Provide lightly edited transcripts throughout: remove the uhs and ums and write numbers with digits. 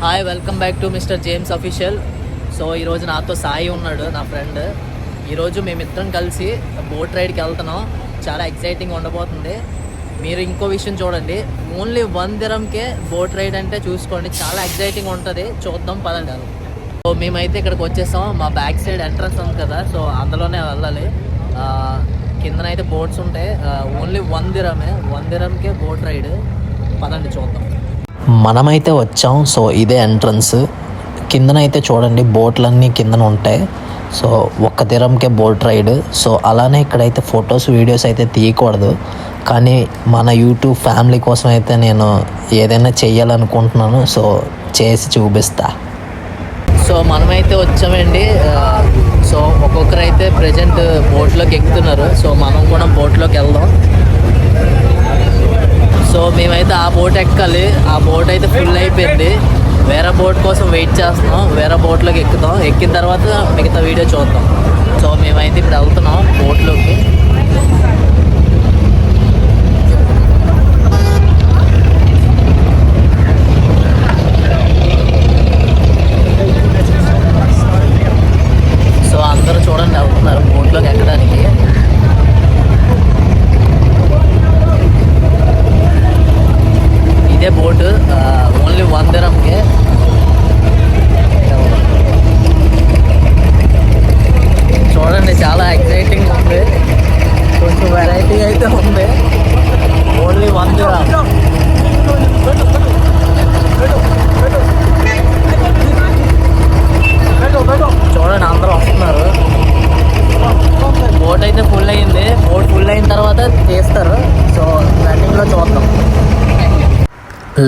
Hi, welcome back to mister James official. So ఈరోజు నాతో సాయి ఉన్నాడు, నా ఫ్రెండ్. ఈరోజు మేమిద్దరం కలిసి బోట్ రైడ్కి వెళ్తున్నాం. చాలా ఎక్సైటింగ్ ఉండబోతుంది. మీరు ఇంకో విషయం చూడండి, ఓన్లీ 1 dirhamకే బోట్ రైడ్ అంటే చూసుకోండి, చాలా ఎక్సైటింగ్ ఉంటుంది. చూద్దాం పదండి. సో మేమైతే ఇక్కడికి వచ్చేసాం. మా బ్యాక్ సైడ్ ఎంట్రన్స్ ఉంది కదా, సో అందులోనే వెళ్ళాలి. కిందనైతే బోట్స్ ఉంటాయి. ఓన్లీ 1 dirhamకే బోట్ రైడ్. పదండి చూద్దాం. మనమైతే వచ్చాం. సో ఇదే ఎంట్రన్స్. కిందనైతే చూడండి బోట్లన్నీ కిందన ఉంటాయి. సో 1 dirhamకే బోట్ రైడ్. సో అలానే ఇక్కడైతే ఫొటోస్ వీడియోస్ అయితే తీయకూడదు, కానీ మన యూట్యూబ్ ఫ్యామిలీ కోసం అయితే నేను ఏదైనా చెయ్యాలనుకుంటున్నాను. సో చేసి చూపిస్తా. సో మనమైతే వచ్చామండి. సో ఒక్కొక్కరైతే ప్రజెంట్ బోట్లోకి ఎక్కుతున్నారు. సో మనం కూడా బోట్లోకి వెళ్దాం. సో మేమైతే ఆ బోట్ ఎక్కాలి. ఆ బోట్ అయితే ఫుల్ అయిపోయింది. వేరే బోట్ కోసం వెయిట్ చేస్తున్నాం. వేరే బోట్లోకి ఎక్కుతాం. ఎక్కిన తర్వాత మిగతా వీడియో చూద్దాం. సో మేమైతే ఇప్పుడు వెళ్తున్నాం బోట్లోకి. సో అందరూ చూడండి వెళ్తున్నారు బోట్లోకి ఎక్కడానికి. ఇదే బోటు, ఓన్లీ 1 dirhamకే. చూడండి చాలా ఎక్సైటింగ్ ఉంది, కొంచెం వెరైటీ అయితే ఉంది. Only 1 dirham. చూడండి అందరూ వస్తున్నారు. బోట్ అయితే ఫుల్ అయింది. బోట్ ఫుల్ అయిన తర్వాత తీస్తారు. సో రన్నింగ్లో చూద్దాం.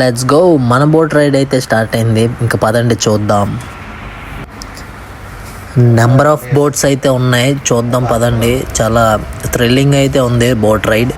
Let's go. మన బోట్ రైడ్ అయితే స్టార్ట్ అయింది. ఇంకా పదండి చూద్దాం. నెంబర్ ఆఫ్ బోట్స్ అయితే ఉన్నాయి, చూద్దాం పదండి. చాలా థ్రిల్లింగ్ అయితే ఉంది బోట్ రైడ్.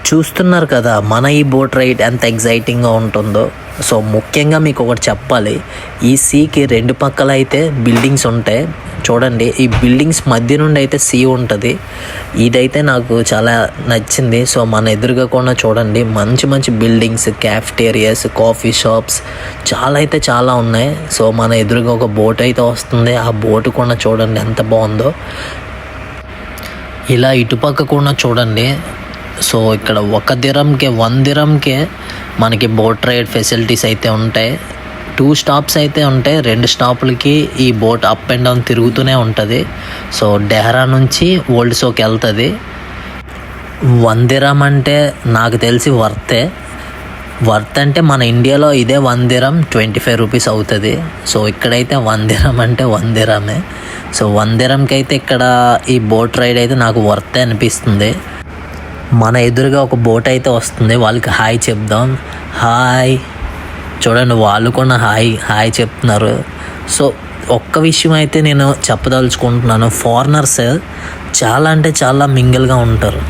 చూస్తున్నారు కదా మన ఈ బోట్ రైడ్ ఎంత ఎగ్జైటింగ్గా ఉంటుందో. సో ముఖ్యంగా మీకు ఒకటి చెప్పాలి, ఈ సీకి 2 పక్కల అయితే బిల్డింగ్స్ ఉంటాయి. చూడండి ఈ బిల్డింగ్స్ మధ్య నుండి అయితే సీ ఉంటుంది. ఇదైతే నాకు చాలా నచ్చింది. సో మన ఎదురుగా కూడా చూడండి మంచి మంచి బిల్డింగ్స్, క్యాఫ్టేరియాస్, కాఫీ షాప్స్ చాలా ఉన్నాయి. సో మన ఎదురుగా ఒక బోట్ అయితే వస్తుంది. ఆ బోట్ కూడా చూడండి ఎంత బాగుందో. ఇలా ఇటుపక్క కూడా చూడండి. సో ఇక్కడ 1 dirhamకే మనకి బోట్ రైడ్ ఫెసిలిటీస్ అయితే ఉంటాయి. 2 stops అయితే ఉంటాయి. 2 స్టాపులకి ఈ బోట్ అప్ అండ్ డౌన్ తిరుగుతూనే ఉంటుంది. సో డెహ్రా నుంచి ఓల్డ్ సోకి వెళ్తుంది. 1 dirham అంటే నాకు తెలిసి వర్త్ అంటే మన ఇండియాలో ఇదే 1 dirham 25 రూపీస్ అవుతుంది. సో ఇక్కడైతే 1 dirham అంటే 1 dirhamే. సో 1 dirhamకి అయితే ఇక్కడ ఈ బోట్ రైడ్ అయితే నాకు వర్తే అనిపిస్తుంది. మన ఎదురుగా ఒక బోట్ అయితే వస్తుంది. వాళ్ళకి హాయ్ చెప్దాం. హాయ్. చూడండి వాళ్ళు కూడా హాయ్ చెప్తున్నారు. సో ఒక్క విషయం అయితే నేను చెప్పదలుచుకుంటున్నాను, ఫారినర్స్ చాలా అంటే చాలా మింగిల్గా ఉంటారు.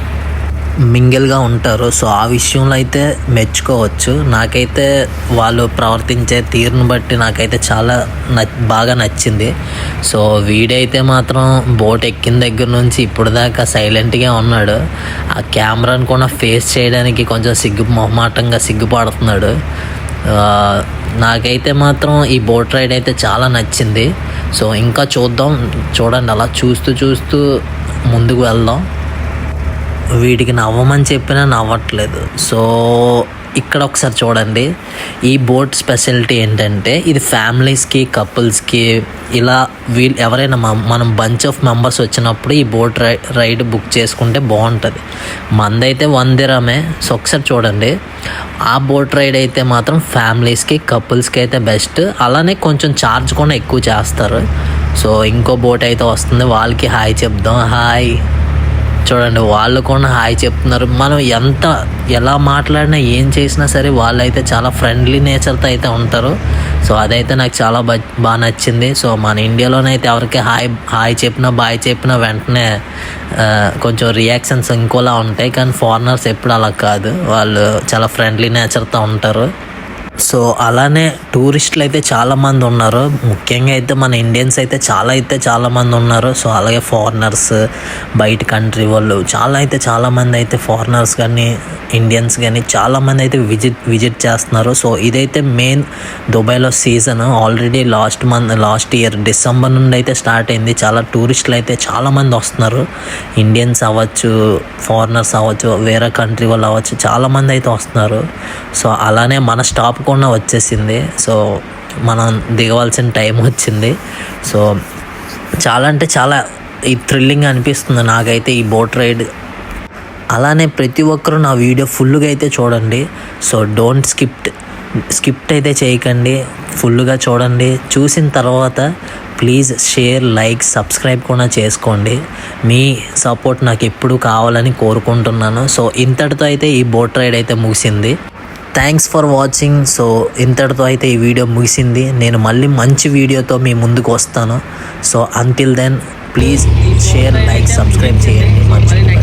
సో ఆ విషయంలో అయితే మెచ్చుకోవచ్చు. నాకైతే వాళ్ళు ప్రవర్తించే తీరును బట్టి నాకైతే చాలా బాగా నచ్చింది. సో వీడైతే మాత్రం బోట్ ఎక్కిన దగ్గర నుంచి ఇప్పుడు దాకా సైలెంట్గా ఉన్నాడు. ఆ కెమెరాను కూడా ఫేస్ చేయడానికి కొంచెం మొహమాటంగా సిగ్గుపడుతున్నాడు. నాకైతే మాత్రం ఈ బోట్ రైడ్ అయితే చాలా నచ్చింది. సో ఇంకా చూడండి అలా చూస్తూ ముందుకు వెళ్దాం. వీటికి నవ్వమని చెప్పినా నవ్వట్లేదు. సో ఇక్కడ ఒకసారి చూడండి. ఈ బోట్ స్పెషాలిటీ ఏంటంటే ఇది ఫ్యామిలీస్కి కపుల్స్కి ఇలా వీళ్ళు ఎవరైనా మనం బంచ్ ఆఫ్ మెంబర్స్ వచ్చినప్పుడు ఈ బోట్ రైడ్ బుక్ చేసుకుంటే బాగుంటుంది. మందైతే 1 దిరమే. సో ఒకసారి చూడండి. ఆ బోట్ రైడ్ అయితే మాత్రం ఫ్యామిలీస్కి కపుల్స్కి అయితే బెస్ట్. అలానే కొంచెం ఛార్జ్ కూడా ఎక్కువ చేస్తారు. సో ఇంకో బోట్ అయితే వస్తుంది, వాళ్ళకి హాయ్ చెప్దాం. హాయ్. చూడండి వాళ్ళు కూడా హాయ్ చెప్తున్నారు. మనం ఎలా మాట్లాడినా ఏం చేసినా సరే వాళ్ళైతే చాలా ఫ్రెండ్లీ నేచర్తో అయితే ఉంటారు. సో అదైతే నాకు చాలా బాగా నచ్చింది. సో మన ఇండియాలోనైతే ఎవరికి హాయ్ చెప్పినా బాయ్ చెప్పినా వెంటనే కొంచెం రియాక్షన్స్ ఇంకోలా ఉంటాయి. కానీ ఫారినర్స్ ఎప్పుడు అలా కాదు, వాళ్ళు చాలా ఫ్రెండ్లీ నేచర్తో ఉంటారు. సో అలానే టూరిస్టులు అయితే చాలామంది ఉన్నారు. ముఖ్యంగా అయితే మన ఇండియన్స్ అయితే చాలామంది ఉన్నారు. సో అలాగే ఫారినర్స్, బయట కంట్రీ వాళ్ళు చాలామంది అయితే ఫారినర్స్ కానీ ఇండియన్స్ కానీ చాలామంది అయితే విజిట్ చేస్తున్నారు. సో ఇదైతే మెయిన్ దుబాయ్లో season. Already last year December నుండి అయితే స్టార్ట్ అయింది. చాలా టూరిస్టులు అయితే చాలామంది వస్తున్నారు. ఇండియన్స్ అవ్వచ్చు, ఫారినర్స్ అవ్వచ్చు, వేరే కంట్రీ వాళ్ళు అవ్వచ్చు, చాలామంది అయితే వస్తున్నారు. సో అలానే మన స్టాప్ కూడా వచ్చేసింది. సో మనం దిగవలసిన టైం వచ్చింది. సో చాలా అంటే చాలా థ్రిల్లింగ్ అనిపిస్తుంది నాకైతే ఈ బోట్ రైడ్. అలానే ప్రతి ఒక్కరూ నా వీడియో ఫుల్గా అయితే చూడండి. సో డోంట్ స్కిప్ అయితే చేయకండి, ఫుల్గా చూడండి. చూసిన తర్వాత ప్లీజ్ షేర్, లైక్, సబ్స్క్రైబ్ కూడా చేసుకోండి. మీ సపోర్ట్ నాకు ఎప్పుడు కావాలని కోరుకుంటున్నాను. సో ఇంతటితో అయితే ఈ బోట్ రైడ్ అయితే ముగిసింది. Thanks for watching. సో ఇంతటితో అయితే ఈ వీడియో ముగిసింది. నేను మళ్ళీ మంచి వీడియోతో మీ ముందుకు వస్తాను. So until then please share, like, subscribe చేయండి.